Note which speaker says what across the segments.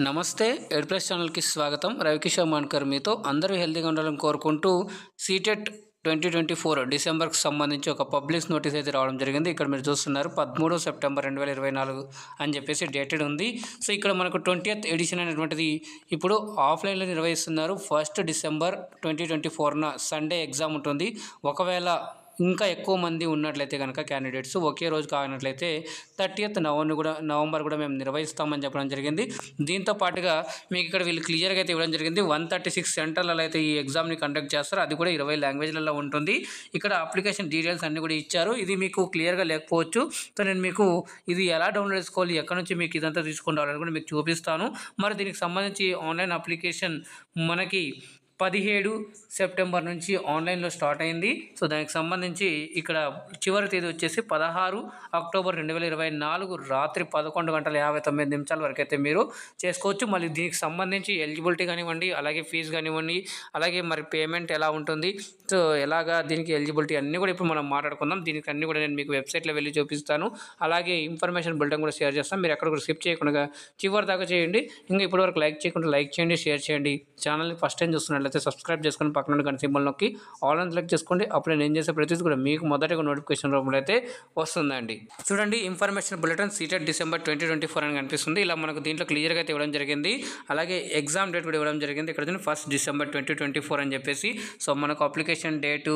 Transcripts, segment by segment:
Speaker 1: నమస్తే ఎడ్ ప్లస్ ఛానల్కి స్వాగతం. రవికిషోర్ మాన్కర్ మీతో. అందరూ హెల్తీగా ఉండాలని కోరుకుంటూ సీటెట్ 2024 డిసెంబర్కి సంబంధించి ఒక పబ్లిష్ నోటీస్ అయితే రావడం జరిగింది. ఇక్కడ మీరు చూస్తున్నారు 13 సెప్టెంబర్ 2024 అని చెప్పేసి డేటెడ్ ఉంది. సో ఇక్కడ మనకు 20th ఎడిషన్ అనేటువంటిది ఇప్పుడు ఆఫ్లైన్లో నిర్వహిస్తున్నారు. 1 డిసెంబర్ 2024న సండే ఎగ్జామ్ ఉంటుంది. ఒకవేళ ఇంకా ఎక్కువ మంది ఉన్నట్లయితే కనుక క్యాండిడేట్స్ ఒకే రోజు కానట్లయితే 30th నవంబర్ కూడా మేము నిర్వహిస్తామని చెప్పడం జరిగింది. దీంతో పాటుగా మీకు ఇక్కడ వీళ్ళు క్లియర్గా అయితే ఇవ్వడం జరిగింది. 136 సెంటర్లలో అయితే ఈ ఎగ్జామ్ని కండక్ట్ చేస్తారు. అది కూడా 20 లాంగ్వేజ్లలో ఉంటుంది. ఇక్కడ అప్లికేషన్ డీటెయిల్స్ అన్నీ కూడా ఇచ్చారు. ఇది మీకు క్లియర్గా లేకపోవచ్చు. సో నేను మీకు ఇది ఎలా డౌన్లోడ్ చేసుకోవాలి, ఎక్కడ నుంచి మీకు ఇదంతా తీసుకొని రావాలని కూడా మీకు చూపిస్తాను. మరి దీనికి సంబంధించి ఆన్లైన్ అప్లికేషన్ మనకి 17 సెప్టెంబర్ నుంచి ఆన్లైన్లో స్టార్ట్ అయింది. సో దానికి సంబంధించి ఇక్కడ చివరి తేదీ వచ్చేసి 16 అక్టోబర్ 2024 రాత్రి 11:59 వరకు అయితే మీరు చేసుకోవచ్చు. మళ్ళీ దీనికి సంబంధించి ఎలిజిబిలిటీ కానివ్వండి, అలాగే ఫీజు కానివ్వండి, అలాగే మరి పేమెంట్ ఎలా ఉంటుంది, సో ఎలాగా దీనికి ఎలిజిబిలిటీ అన్నీ కూడా ఇప్పుడు మనం మాట్లాడుకుందాం. దీనికి అన్నీ కూడా నేను మీకు వెబ్సైట్లో వెళ్ళి చూపిస్తాను. అలాగే ఇన్ఫర్మేషన్ బులెటిన్ కూడా షేర్ చేస్తాను. మీరు ఎక్కడ కూడా స్కిప్ చేయకుండా చివరి దాకా చేయండి. ఇంకా ఇప్పటివరకు లైక్ చేయకుండా లైక్ చేయండి, షేర్ చేయండి. ఛానల్ని ఫస్ట్ టైం చూస్తున్నట్లయితే సబ్స్క్రైబ్ చేసుకొని పక్కన గంట సింబల్ నొక్కి ఆల్ అని సెలెక్ట్ చేసుకోండి. అప్పుడు నేను చేసే ప్రతిదీ కూడా మీకు మొదటగా నోటిఫికేషన్ రూపంలో అయితే వస్తుందండి. చూడండి, ఇన్ఫర్మేషన్ బులెటిన్ సీటెట్ డిసెంబర్ 2024 అని కనిపిస్తుంది. ఇలా మనకు దీంట్లో క్లియర్గా అయితే ఇవ్వడం జరిగింది. అలాగే ఎగ్జామ్ డేట్ కూడా ఇవ్వడం జరిగింది. ఇక్కడ 1 డిసెంబర్ 2024 అని చెప్పేసి. సో మనకు అప్లికేషన్ డేటు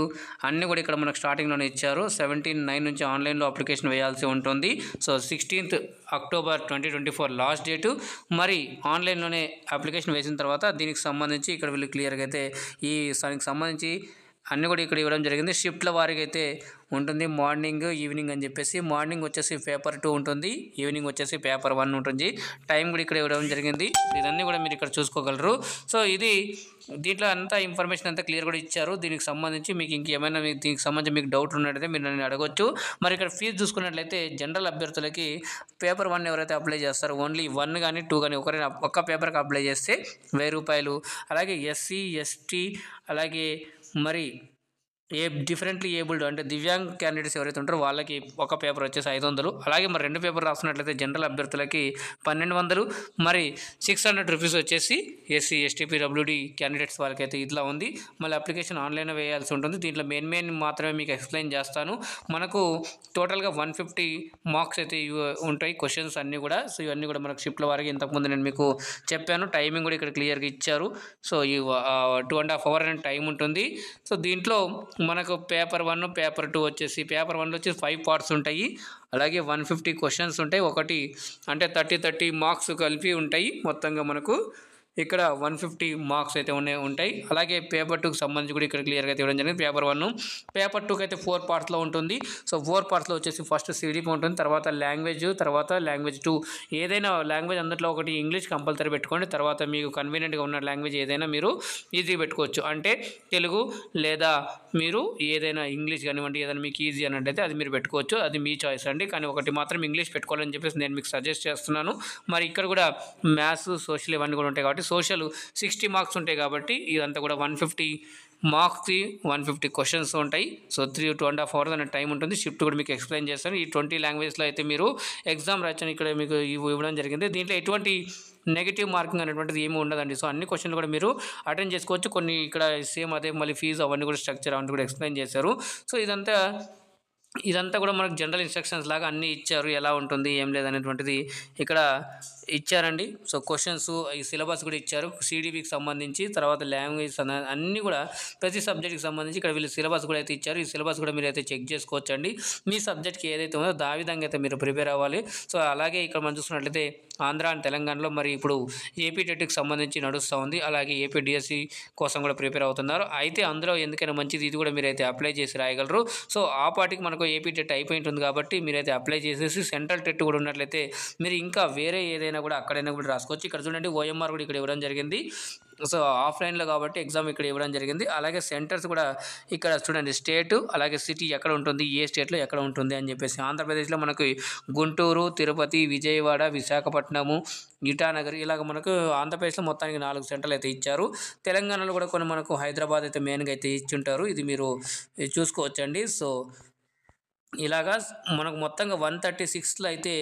Speaker 1: అన్నీ కూడా ఇక్కడ మనకు స్టార్టింగ్లోనే ఇచ్చారు. 17/9 నుంచి ఆన్లైన్లో అప్లికేషన్ వేయాల్సి ఉంటుంది. So 16th October 2024 last date. మరి ఆన్లైన్లోనే అప్లికేషన్ వేసిన తర్వాత దీనికి సంబంధించి ఇక్కడ వీళ్ళు క్లియర్గా అయితే దానికి సంబంధించి అన్నీ కూడా ఇక్కడ ఇవ్వడం జరిగింది. షిఫ్ట్ల వారికి అయితే ఉంటుంది. మార్నింగ్, ఈవినింగ్ అని చెప్పేసి. మార్నింగ్ వచ్చేసి పేపర్ 2 ఉంటుంది, ఈవినింగ్ వచ్చేసి పేపర్ 1 ఉంటుంది. టైం కూడా ఇక్కడ ఇవ్వడం జరిగింది. ఇదన్నీ కూడా మీరు ఇక్కడ చూసుకోగలరు. సో ఇది దీంట్లో అంతా ఇన్ఫర్మేషన్ అంతా క్లియర్ కూడా ఇచ్చారు. దీనికి సంబంధించి మీకు ఇంకేమైనా దీనికి సంబంధించి మీకు డౌట్ ఉన్నట్టయితే మీరు నన్ను అడగొచ్చు. మరి ఇక్కడ ఫీజు చూసుకున్నట్లయితే జనరల్ అభ్యర్థులకి పేపర్ 1 ఎవరైతే అప్లై చేస్తారో ఓన్లీ 1 కానీ 2 కానీ ఒకరైనా ఒక్క పేపర్కి అప్లై చేస్తే 1000 రూపాయలు. అలాగే ఎస్సీ, ఎస్టీ, అలాగే మరి డిఫరెంట్లీ ఏబుల్డ్ అంటే దివ్యాంగ్ క్యాండిడేట్స్ ఎవరైతే ఉంటారో వాళ్ళకి ఒక పేపర్ వచ్చేసి 500. అలాగే మరి 2 పేపర్ రాస్తున్నట్లయితే జనరల్ అభ్యర్థులకి 1200. మరి 600 రూపీస్ వచ్చేసి ఎస్సీ, ఎస్టీ, పీడబ్ల్యూడీ క్యాండిడేట్స్ వాళ్ళకైతే ఇట్లా ఉంది. మళ్ళీ అప్లికేషన్ ఆన్లైన్లో వేయాల్సి ఉంటుంది. దీంట్లో మెయిన్ మాత్రమే మీకు ఎక్స్ప్లెయిన్ చేస్తాను. మనకు టోటల్గా 150 మార్క్స్ అయితే ఉంటాయి, క్వశ్చన్స్ అన్నీ కూడా. సో ఇవన్నీ కూడా మనకు షిఫ్ట్ల వారికి ఇంతకుముందు నేను మీకు చెప్పాను. టైమింగ్ కూడా ఇక్కడ క్లియర్గా ఇచ్చారు. సో ఈ 2.5 hour అనే టైం ఉంటుంది. సో దీంట్లో మనకు పేపర్ 1, పేపర్ 2 వచ్చేసి పేపర్ 1లో వచ్చేసి 5 పార్ట్స్ ఉంటాయి. అలాగే 150 క్వశ్చన్స్ ఉంటాయి. ఒకటి అంటే 30 మార్క్స్ కలిపి ఉంటాయి. మొత్తంగా మనకు ఇక్కడ 150 మార్క్స్ అయితే ఉంటాయి. అలాగే పేపర్ 2కి సంబంధించి కూడా ఇక్కడ క్లియర్గా అయితే ఇవ్వడం జరిగింది. పేపర్ 1, పేపర్ 2కి అయితే 4 పార్ట్స్లో ఉంటుంది. సో 4 పార్ట్స్లో వచ్చేసి ఫస్ట్ సిడిపి ఉంటుంది, తర్వాత లాంగ్వేజ్, తర్వాత లాంగ్వేజ్ 2. ఏదైనా లాంగ్వేజ్ అందులో ఒకటి ఇంగ్లీష్ కంపల్సరీ పెట్టుకోండి. తర్వాత మీకు కన్వీనియంట్గా ఉన్న లాంగ్వేజ్ ఏదైనా మీరు ఈజీ పెట్టుకోవచ్చు. అంటే తెలుగు లేదా మీరు ఏదైనా ఇంగ్లీష్ కానివ్వండి, ఏదైనా మీకు ఈజీ అన్నట్టయితే అది మీరు పెట్టుకోవచ్చు. అది మీ చాయిస్ అండి. కానీ ఒకటి మాత్రం ఇంగ్లీష్ పెట్టుకోవాలని చెప్పేసి నేను మీకు సజెస్ట్ చేస్తున్నాను. మరి ఇక్కడ కూడా మ్యాథ్స్, సోషల్ ఇవన్నీ కూడా ఉంటాయి కాబట్టి సోషల్ 60 మార్క్స్ ఉంటాయి కాబట్టి ఇదంతా కూడా 150 మార్క్స్కి 150 క్వశ్చన్స్ ఉంటాయి. సో 2.5 hours అనే టైం ఉంటుంది. షిఫ్ట్ కూడా మీకు ఎక్స్ప్లెయిన్ చేస్తాను. ఈ 20 లాంగ్వేజ్లో అయితే మీరు ఎగ్జామ్ రాయొచ్చని ఇక్కడ మీకు ఇవ్వడం జరిగింది. దీంట్లో ఎటువంటి నెగిటివ్ మార్కింగ్ అనేటువంటిది ఏమి ఉండదండి. సో అన్ని క్వశ్చన్లు కూడా మీరు అటెండ్ చేసుకోవచ్చు. కొన్ని ఇక్కడ సేమ్ అదే మళ్ళీ ఫీజు అవన్నీ కూడా స్ట్రక్చర్ అవన్నీ కూడా ఎక్స్ప్లెయిన్ చేశారు. సో ఇదంతా కూడా మనకు జనరల్ ఇన్స్ట్రక్షన్స్ లాగా అన్నీ ఇచ్చారు. ఎలా ఉంటుంది ఏం లేదనేటువంటిది ఇక్కడ ఇచ్చారండి. సో క్వశ్చన్స్, ఈ సిలబస్ కూడా ఇచ్చారు సిడిపికి సంబంధించి. తర్వాత లాంగ్వేజ్ అన్నీ కూడా ప్రతి సబ్జెక్ట్కి సంబంధించి ఇక్కడ వీళ్ళు సిలబస్ కూడా అయితే ఇచ్చారు. ఈ సిలబస్ కూడా మీరు అయితే చెక్ చేసుకోవచ్చు అండి. మీ సబ్జెక్ట్కి ఏదైతే ఉందో ఆ విధంగా అయితే మీరు ప్రిపేర్ అవ్వాలి. సో అలాగే ఇక్కడ మనం చూసుకున్నట్లయితే ఆంధ్ర అండ్ తెలంగాణలో మరి ఇప్పుడు ఏపీ టెట్కి సంబంధించి నడుస్తూ ఉంది. అలాగే ఏపీ డిఎస్సి కోసం కూడా ప్రిపేర్ అవుతున్నారు. అయితే అందులో ఎందుకైనా మంచిది ఇది కూడా మీరైతే అప్లై చేసి రాయగలరు. సో ఆ పాటికి మనకు ఏపీ టెట్ అయిపోయి ఉంటుంది కాబట్టి మీరైతే అప్లై చేసేసి సెంట్రల్ టెట్ కూడా ఉన్నట్లయితే మీరు ఇంకా వేరే ఏదైనా కూడా అక్కడైనా కూడా రాసుకోవచ్చు. ఇక్కడ చూడండి ఓఎంఆర్ కూడా ఇక్కడ ఇవ్వడం జరిగింది. సో ఆఫ్లైన్లో కాబట్టి ఎగ్జామ్ ఇక్కడ ఇవ్వడం జరిగింది. అలాగే సెంటర్స్ కూడా ఇక్కడ చూడండి, స్టేటు అలాగే సిటీ ఎక్కడ ఉంటుంది, ఏ స్టేట్లో ఎక్కడ ఉంటుంది అని చెప్పేసి. ఆంధ్రప్రదేశ్లో మనకు గుంటూరు, తిరుపతి, విజయవాడ, విశాఖపట్నము, ఇటానగర్ ఇలాగ మనకు ఆంధ్రప్రదేశ్లో మొత్తానికి 4 సెంటర్లు అయితే ఇచ్చారు. తెలంగాణలో కూడా కొన్ని మనకు హైదరాబాద్ అయితే మెయిన్గా అయితే ఇచ్చి ఉంటారు. ఇది మీరు చూసుకోవచ్చండి. సో ఇలాగా మనకు మొత్తంగా 136లో అయితే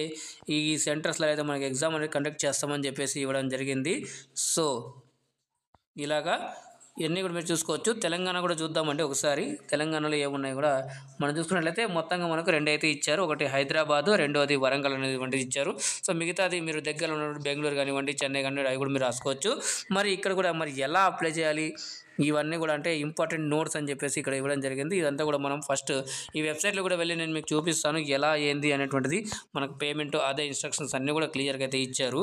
Speaker 1: ఈ సెంటర్స్లో అయితే మనకి ఎగ్జామ్ అనేది కండక్ట్ చేస్తామని చెప్పేసి ఇవ్వడం జరిగింది. సో ఇలాగా ఇవన్నీ కూడా మీరు చూసుకోవచ్చు. తెలంగాణ కూడా చూద్దామండి ఒకసారి. తెలంగాణలో ఏమున్నాయి కూడా మనం చూసుకున్నట్లయితే మొత్తంగా మనకు 2 అయితే ఇచ్చారు. ఒకటి హైదరాబాదు, రెండోది వరంగల్ అనేటువంటిది ఇచ్చారు. సో మిగతాది మీరు దగ్గరలో ఉన్న బెంగళూరు కానివ్వండి, చెన్నై కానివ్వండి అవి కూడా మీరు రాసుకోవచ్చు. మరి ఇక్కడ కూడా మరి ఎలా అప్లై చేయాలి ఇవన్నీ కూడా అంటే ఇంపార్టెంట్ నోట్స్ అని చెప్పేసి ఇక్కడ ఇవ్వడం జరిగింది. ఇదంతా కూడా మనం ఫస్ట్ ఈ వెబ్సైట్లో కూడా వెళ్ళి నేను మీకు చూపిస్తాను ఎలా ఏంది అనేటువంటిది. మనకు పేమెంట్ అదే ఇన్స్ట్రక్షన్స్ అన్నీ కూడా క్లియర్గా అయితే ఇచ్చారు.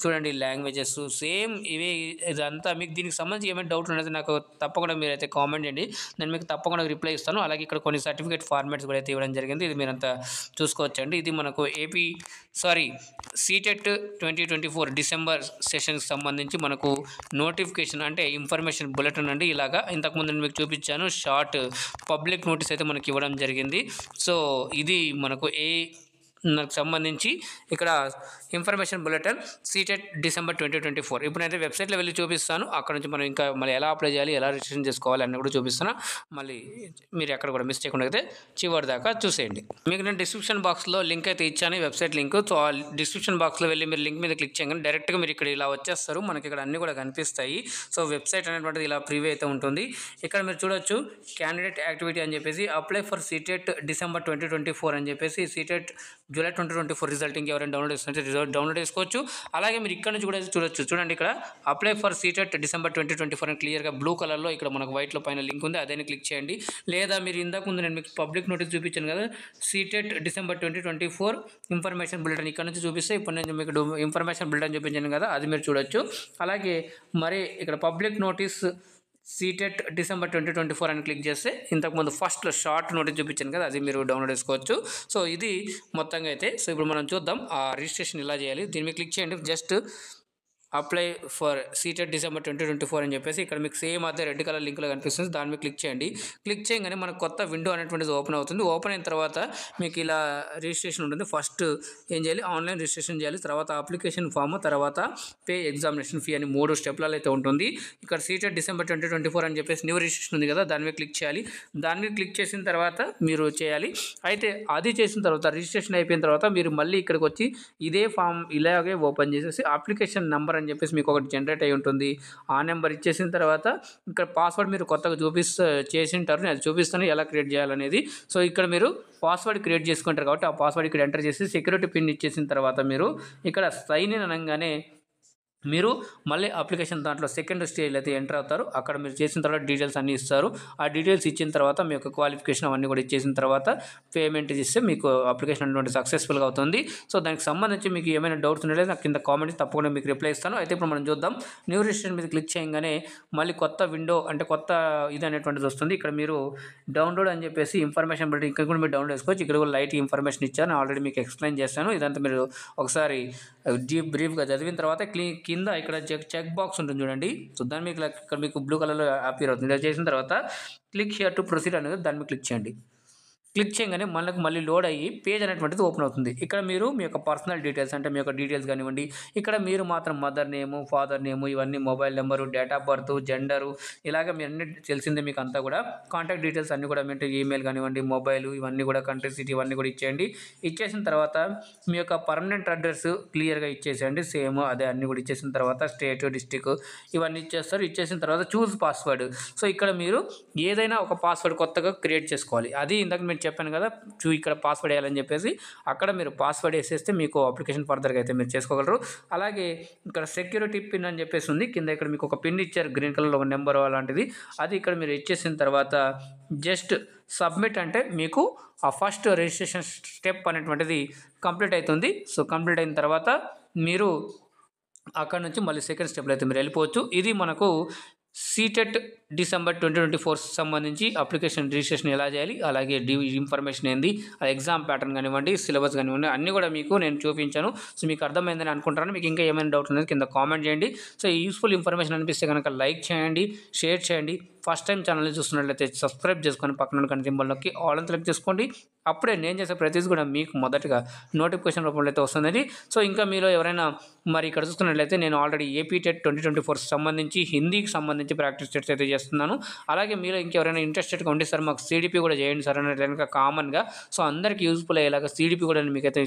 Speaker 1: చూడండి లాంగ్వేజెస్ సేమ్ ఇవే. ఇదంతా మీకు దీనికి సంబంధించి ఏమైనా డౌట్ ఉన్నది నాకు తప్పకుండా మీరైతే కామెంట్ చేయండి. నేను మీకు తప్పకుండా రిప్లై ఇస్తాను. అలాగే ఇక్కడ కొన్ని సర్టిఫికేట్ ఫార్మాట్స్ కూడా అయితే ఇవ్వడం జరిగింది. ఇది మీరంతా చూసుకోవచ్చండి. ఇది మనకు సీటెట్ 2024 డిసెంబర్ సెషన్కి సంబంధించి మనకు నోటిఫికేషన్ అంటే ఇన్ఫర్మేషన్ బులెటిన్ అండి. ఇలాగా ఇంతకుముందు నేను మీకు చూపించాను షార్ట్ పబ్లిక్ నోటీస్ అయితే మనకి ఇవ్వడం జరిగింది. సో ఇది మనకు నాకు సంబంధించి ఇక్కడ ఇన్ఫర్మేషన్ బులెటిన్ సీటెట్ డిసెంబర్ 2024. ఇప్పుడైతే వెబ్సైట్లో వెళ్ళి చూపిస్తాను. అక్కడ నుంచి మనం ఇంకా మళ్ళీ ఎలా అప్లై చేయాలి, ఎలా రిజిస్ట్రేషన్ చేసుకోవాలి అన్నీ కూడా చూపిస్తాను. మళ్ళీ మీరు ఎక్కడ కూడా మిస్ చేయకుండా అయితే చివరి దాకా చూసేయండి. మీకు నేను డిస్క్రిప్షన్ బాక్స్లో లింక్ అయితే ఇచ్చాను, వెబ్సైట్ లింక్. సో ఆ డిస్క్రిప్షన్ బాక్స్లో వెళ్ళి మీరు లింక్ మీద క్లిక్ చేయగానే డైరెక్ట్గా మీరు ఇక్కడ ఇలా వచ్చేస్తారు. మనకి ఇక్కడ అన్నీ కూడా కనిపిస్తాయి. సో వెబ్సైట్ అనేటువంటిది ఇలా ప్రివ్యూ అయితే ఉంటుంది. ఇక్కడ మీరు చూడొచ్చు క్యాండిడేట్ యాక్టివిటీ అని చెప్పేసి అప్లై ఫర్ సీటెట్ డిసెంబర్ 2024 అని చెప్పేసి సీటెట్ జూలై 2024 రిజల్టింగ్ ఎవరైనా డౌన్లోడ్ చేస్తుంటే డౌన్లోడ్ చేసుకోవచ్చు. అలాగే మీరు ఇక్కడ నుంచి కూడా చూడొచ్చు. చూడండి ఇక్కడ అప్లై ఫర్ సీటెట్ డిసెంబర్ 2024 అని క్లియర్గా బ్లూ కలర్లో ఇక్కడ మనకు వైట్లో పైన లింక్ ఉంది, అదే క్లిక్ చేయండి. లేదా మీరు ఇంతకు ముందు నేను మీకు పబ్లిక్ నోటీస్ చూపించాను కదా సీటెట్ డిసెంబర్ 2024 ఇన్ఫర్మేషన్ బులెటిన్, ఇక్కడ నుంచి చూపిస్తే ఇప్పుడు నేను మీకు ఇన్ఫర్మేషన్ బులెటిన్ చూపించాను కదా అది మీరు చూడొచ్చు. అలాగే మరి ఇక్కడ పబ్లిక్ నోటీస్ సీటెట్ డిసెంబర్ 2024 అని క్లిక్ చేస్తే ఇంతకుముందు ఫస్ట్లో షార్ట్ నోటీస్ చూపించాను కదా అది మీరు డౌన్లోడ్ చేసుకోవచ్చు. సో ఇది మొత్తంగా అయితే. సో ఇప్పుడు మనం చూద్దాం ఆ రిజిస్ట్రేషన్ ఎలా చేయాలి. దీని మీద క్లిక్ చేయండి. Just apply for CTET December 2024 అని చెప్పేసి ఇక్కడ మీకు సేమ్ అదే రెడ్ కలర్ లింక్లో కనిపిస్తుంది. దాని మీద క్లిక్ చేయండి. క్లిక్ చేయగానే మనకు కొత్త విండో అనేటువంటిది ఓపెన్ అవుతుంది. ఓపెన్ అయిన తర్వాత మీకు ఇలా రిజిస్ట్రేషన్ ఉంటుంది. ఫస్ట్ ఏం చేయాలి, ఆన్లైన్ రిజిస్ట్రేషన్ చేయాలి, తర్వాత అప్లికేషన్ ఫామ్, తర్వాత పే ఎగ్జామినేషన్ ఫీ అని 3 స్టెప్లలో అయితే ఉంటుంది. ఇక్కడ సీటెట్ డిసెంబర్ 2024 అని చెప్పేసి న్యూ రిజిస్ట్రేషన్ ఉంది కదా దాని మీద క్లిక్ చేయాలి. దాని మీద క్లిక్ చేసిన తర్వాత మీరు చేయాలి. అయితే అది చేసిన తర్వాత రిజిస్ట్రేషన్ అయిపోయిన తర్వాత మీరు మళ్ళీ ఇక్కడికి వచ్చి ఇదే ఫామ్ ఇలాగే ఓపెన్ చేసేసి అప్లికేషన్ నెంబర్ అని చెప్పేసి మీకు ఒకటి జనరేట్ అయి ఉంటుంది. ఆ నెంబర్ ఇచ్చేసిన తర్వాత ఇక్కడ పాస్వర్డ్ మీరు కొత్తగా చేసింటారు, నేను అది చూపిస్తాను ఎలా క్రియేట్ చేయాలనేది. సో ఇక్కడ మీరు పాస్వర్డ్ క్రియేట్ చేసుకుంటారు కాబట్టి ఆ పాస్వర్డ్ ఇక్కడ ఎంటర్ చేసి సెక్యూరిటీ పిన్ ఇచ్చేసిన తర్వాత మీరు ఇక్కడ సైన్ ఇన్ అనగానే మీరు మళ్ళీ అప్లికేషన్ దాంట్లో సెకండ్ స్టేజ్లో అయితే ఎంటర్ అవుతారు. అక్కడ మీరు చేసిన తర్వాత డీటెయిల్స్ అన్నీ ఇస్తారు. ఆ డీటెయిల్స్ ఇచ్చిన తర్వాత మీ యొక్క క్వాలిఫికేషన్ అవన్నీ కూడా ఇచ్చేసిన తర్వాత పేమెంట్ ఇస్తే మీకు అప్లికేషన్ అనేటువంటి సక్సెస్ఫుల్గా అవుతుంది. సో దానికి సంబంధించి మీకు ఏమైనా డౌట్స్ ఉన్నట్లయితే నాకు కింద కామెంట్ తప్పకుండా మీకు రిప్లై ఇస్తాను. అయితే ఇప్పుడు మనం చూద్దాం. న్యూ రిజిస్ట్రేషన్ మీద క్లిక్ చేయగానే మళ్ళీ కొత్త విండో అంటే కొత్త ఇది అనేటువంటిది వస్తుంది. ఇక్కడ మీరు డౌన్లోడ్ అని చెప్పేసి ఇన్ఫర్మేషన్ బట్టి ఇక్కడ కూడా మీరు డౌన్లోడ్ చేసుకోవచ్చు. ఇక్కడ కూడా లైట్ ఇన్ఫర్మేషన్ ఇచ్చాను, ఆల్రెడీ మీకు ఎక్స్ప్లెయిన్ చేస్తాను. ఇదంతా మీరు ఒకసారి బ్రీఫ్గా చదివిన తర్వాత కింద ఇక్కడ చెక్ బాక్స్ ఉంటుంది చూడండి. సో దాని మీకు ఇక్కడ మీకు బ్లూ కలర్లో అపియర్ అవుతుంది. ఇలా చేసిన తర్వాత క్లిక్ హియర్ టు ప్రొసీడ్ అనేది దాని మీద క్లిక్ చేయండి. క్లిక్ చేయగానే మనకు మళ్ళీ లోడ్ అయ్యి పేజ్ అనేటువంటిది ఓపెన్ అవుతుంది. ఇక్కడ మీరు మీ యొక్క పర్సనల్ డీటెయిల్స్ అంటే మీ యొక్క డీటెయిల్స్ కానివ్వండి, ఇక్కడ మీరు మాత్రం మదర్ నేము, ఫాదర్ నేము, ఇవన్నీ mobile number, date of birth, gender, ఇలాగ మీ అన్ని తెలిసిందే మీకు అంతా కూడా. కాంటాక్ట్ డీటెయిల్స్ అన్నీ కూడా మీ ఈమెయిల్ కానివ్వండి, మొబైల్, ఇవన్నీ కూడా కంట్రీ సిటీ ఇవన్నీ కూడా ఇచ్చేయండి. ఇచ్చేసిన తర్వాత మీ యొక్క పర్మనెంట్ అడ్రస్ క్లియర్గా ఇచ్చేసేయండి. సేమ్ అదే అన్నీ కూడా ఇచ్చేసిన తర్వాత స్టేట్, డిస్టిక్ ఇవన్నీ ఇచ్చేస్తారు. ఇచ్చేసిన తర్వాత చూస్ పాస్వర్డ్. సో ఇక్కడ మీరు ఏదైనా ఒక పాస్వర్డ్ కొత్తగా క్రియేట్ చేసుకోవాలి. అది ఇందాక మీరు చెప్పాను కదా ఇక్కడ పాస్వర్డ్ వేయాలని చెప్పేసి అక్కడ మీరు పాస్వర్డ్ వేసేస్తే మీకు అప్లికేషన్ ఫర్దర్గా అయితే మీరు చేసుకోగలరు. అలాగే ఇక్కడ సెక్యూరిటీ పిన్ అని చెప్పేసి ఉంది కింద. ఇక్కడ మీకు ఒక పిన్ ఇచ్చారు గ్రీన్ కలర్లో ఒక నెంబర్ అలాంటిది. అది ఇక్కడ మీరు ఇచ్చేసిన తర్వాత జస్ట్ సబ్మిట్ అంటే మీకు ఆ ఫస్ట్ రిజిస్ట్రేషన్ స్టెప్ అనేటువంటిది కంప్లీట్ అవుతుంది. సో కంప్లీట్ అయిన తర్వాత మీరు అక్కడ నుంచి మళ్ళీ సెకండ్ స్టెప్లో అయితే మీరు వెళ్ళిపోవచ్చు. ఇది మనకు సీటెట్ డిసెంబర్ 2024 సంబంధించి అప్లికేషన్ రిజిస్ట్రేషన్ ఎలా చేయాలి, అలాగే ఇన్ఫర్మేషన్ ఏంది, ఆ ఎగ్జామ్ ప్యాటర్న్ కానివ్వండి, సిలబస్ కానివ్వండి అన్నీ కూడా మీకు నేను చూపించాను. సో మీకు అర్థమైందని అనుకుంటాను. మీకు ఇంకా ఏమైనా డౌట్ ఉన్నది కింద కామెంట్ చేయండి. సో ఈ యూస్ఫుల్ ఇన్ఫర్మేషన్ అనిపిస్తే కనుక లైక్ చేయండి, షేర్ చేయండి. ఫస్ట్ టైం ఛానల్ని చూస్తున్నట్లయితే సబ్స్క్రైబ్ చేసుకొని పక్కన కనుక సింబల్లోకి ఆల్ అని క్లిక్ చేసుకోండి. అప్పుడే నేను చేసే ప్రతిదీ కూడా మీకు మొదటగా నోటిఫికేషన్ రూపంలో అయితే వస్తుంది. సో ఇంకా మీలో ఎవరైనా మరి ఇక్కడ చూస్తున్నట్లయితే నేను ఆల్రెడీ ఏపీ టెట్ 2024 సంబంధించి హిందీకి సంబంధించి ప్రాక్టీస్ టెస్ట్ అయితే తెలియజేస్తున్నాను. అలాగే మీలో ఇంకెవరైనా ఇంట్రెస్టెడ్‌గా ఉంటే సార్ మాకు సీడీపీ కూడా చేయండి సార్ అన్నట్లు గనుక కామన్‌గా సో అందరికి యూజ్‌ఫుల్ అయ్యేలాగా సీడీపీ కూడా నేను మీకైతే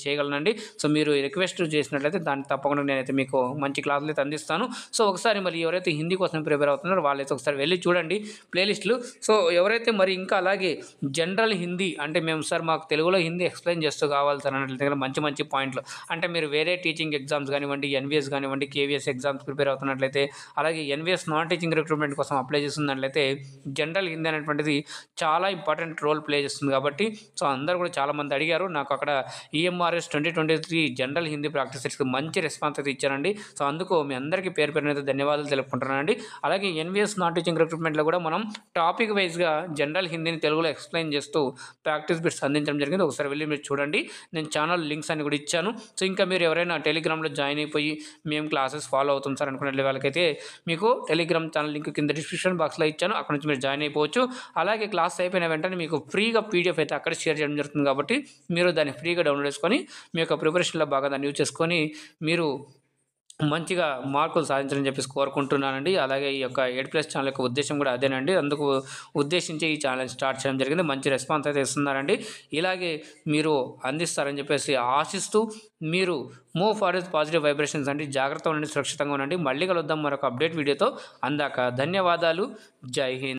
Speaker 1: చేయగలనండి. సో మీరు రిక్వెస్ట్ చేసినట్లయితే దాన్ని తప్పకుండా నేనైతే మీకు మంచి క్లాసులు అయితే అందిస్తాను. సో ఒకసారి మరి ఎవరైతే హిందీ కోసం ప్రిపేర్ అవుతున్నారో వాళ్ళైతే ఒకసారి వెళ్ళి చూడండి ప్లేలిస్టులు. సో ఎవరైతే మరి ఇంకా అలాగే జనరల్ హిందీ అంటే మేము సార్ మాకు తెలుగులో హిందీ ఎక్స్‌ప్లెయిన్ చేస్తూ కావాలి సార్ అన్నట్లయితే మంచి మంచి పాయింట్లు అంటే మీరు వేరే టీచింగ్ ఎగ్జామ్స్ కానివ్వండి, ఎన్‌వీఎస్ కానివ్వండి, కేవీఎస్ ఎగ్జామ్స్ ప్రిపేర్ అవుతున్నట్లయితే అలాగే ఎన్‌వీఎస్ నాన్ టీచింగ్ రిక్రూట్మెంట్ కోసం అప్లై చేస్తున్నట్లయితే జనరల్ హిందీ అనేటువంటిది చాలా ఇంపార్టెంట్ రోల్ ప్లే చేస్తుంది కాబట్టి సో అందరూ కూడా చాలామంది అడిగారు. నాకు అక్కడ ఈఎంఆర్ఎస్ 2023 జనరల్ హిందీ ప్రాక్టీస్ సెట్స్‌కి మంచి రెస్పాన్స్ అయితే ఇచ్చారండి. సో అందుకు మీ అందరికీ పేరు పేరున అయితే ధన్యవాదాలు తెలుపుకుంటున్నానండి. అలాగే ఎన్‌వీఎస్ నాన్ టీచింగ్ రిక్రూట్మెంట్‌లో కూడా మనం టాపిక్ వైస్‌గా జనరల్ హిందీని తెలుగులో ఎక్స్‌ప్లెయిన్ చేస్తూ ప్రాక్టీస్ బిట్స్ అందించడం జరిగింది. ఒకసారి వెళ్ళి మీరు చూడండి. నేను ఛానల్ లింక్స్ అన్ని కూడా ఇచ్చాను. సో ఇంకా మీరు ఎవరైనా టెలిగ్రామ్‌లో జాయిన్ అయిపోయి మేము క్లాసెస్ ఫాలో అవుతాం సార్ అనుకునే వాళ్ళకైతే మీకు టెలిగ్రామ్ ఛానల్ లింక్ కింద డిస్క్రిప్షన్ బాక్స్‌లో ఇచ్చాను. అక్కడ నుంచి మీరు జాయిన్ అయిపోవచ్చు. అలాగే క్లాస్ అయిపోయిన వెంటనే మీకు ఫ్రీగా పీడిఎఫ్ అయితే అక్కడ షేర్ చేయడం జరుగుతుంది కాబట్టి మీరు దాన్ని ఫ్రీగా డౌన్లోడ్ చేసుకొని మీ యొక్క ప్రిపరేషన్‌లో బాగా దాన్ని యూజ్ చేసుకొని మీరు మంచిగా మార్కులు సాధించాలని చెప్పేసి కోరుకుంటున్నానండి. అలాగే ఈ యొక్క ఎయిట్+ ఛానల్ యొక్క ఉద్దేశం కూడా అదేనండి. అందుకు ఉద్దేశించి ఈ ఛానల్ స్టార్ట్ చేయడం జరిగింది. మంచి రెస్పాన్స్ అయితే ఇస్తున్నారండి. ఇలాగే మీరు అందిస్తారని చెప్పేసి ఆశిస్తూ మీరు మూవ్ ఫార్వర్డ్ పాజిటివ్ వైబ్రేషన్స్ అండి. జాగ్రత్తగా ఉండండి, సురక్షితంగా ఉండండి. మళ్ళీ కలుద్దాం మరొక అప్డేట్ వీడియోతో. అందాక ధన్యవాదాలు. జై హింద్.